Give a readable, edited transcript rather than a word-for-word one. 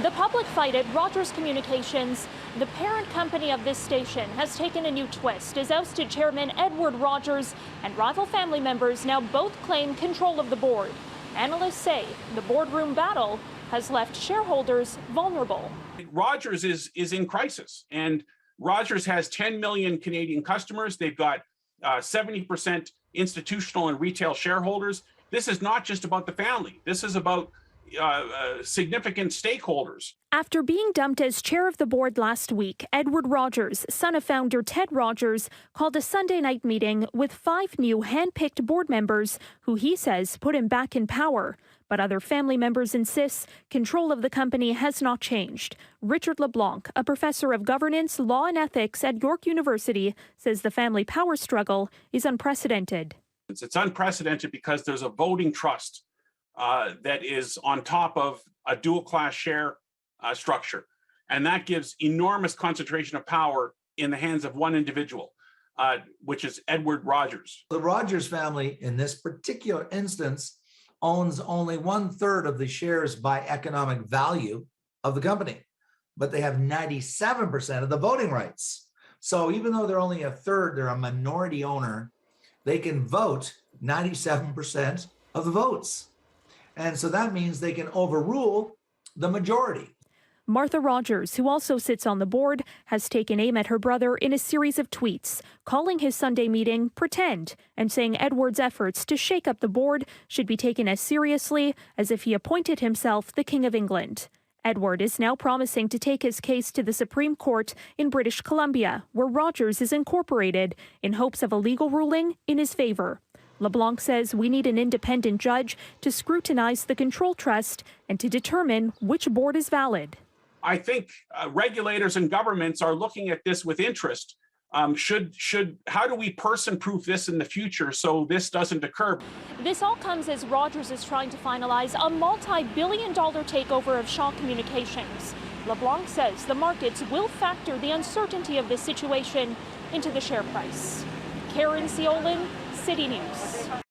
The public fight at Rogers Communications, the parent company of this station, has taken a new twist as ousted chairman Edward Rogers and rival family members now both claim control of the board. Analysts say the boardroom battle has left shareholders vulnerable. Rogers is in crisis, and Rogers has 10 million Canadian customers. They've got 70% institutional and retail shareholders. This is not just about the family. This is about significant stakeholders. After being dumped as chair of the board last week, Edward Rogers, son of founder Ted Rogers, called a Sunday night meeting with 5 new hand-picked board members who he says put him back in power. But other family members insist control of the company has not changed. Richard LeBlanc, a professor of governance, law and ethics at York University, says the family power struggle is unprecedented. It's unprecedented because there's a voting trust that is on top of a dual-class share structure. And that gives enormous concentration of power in the hands of one individual, which is Edward Rogers. The Rogers family, in this particular instance, owns only 1/3 of the shares by economic value of the company, but they have 97% of the voting rights. So even though they're only a third, they're a minority owner, they can vote 97% of the votes. And so that means they can overrule the majority. Martha Rogers, who also sits on the board, has taken aim at her brother in a series of tweets, calling his Sunday meeting pretend and saying Edward's efforts to shake up the board should be taken as seriously as if he appointed himself the King of England. Edward is now promising to take his case to the Supreme Court in British Columbia, where Rogers is incorporated, in hopes of a legal ruling in his favor. LeBlanc says we need an independent judge to scrutinize the control trust and to determine which board is valid. I think regulators and governments are looking at this with interest. How do we person-proof this in the future so this doesn't occur? This all comes as Rogers is trying to finalize a multi-billion-dollar takeover of Shaw Communications. LeBlanc says the markets will factor the uncertainty of this situation into the share price. Caryn Ceolin, CityNews.